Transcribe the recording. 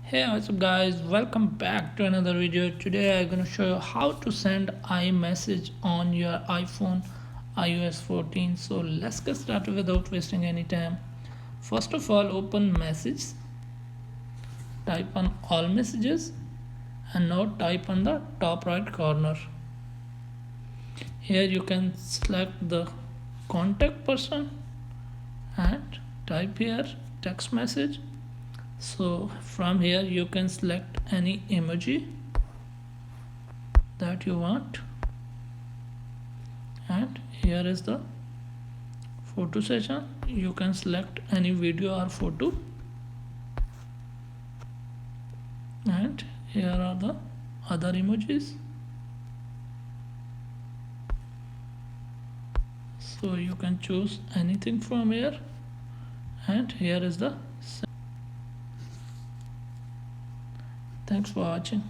Hey, what's up guys, welcome back to another video. Today I'm going to show you how to send iMessage on your iPhone iOS 14. So let's get started without wasting any time. First of all, open message, type on all messages, and now type on the top right corner. Here you can select the contact person and type here text message. So from here you can select any emoji that you want, and here is the photo session. You can select any video or photo, and here are the other emojis. So you can choose anything from here, and here is the. Thanks for watching.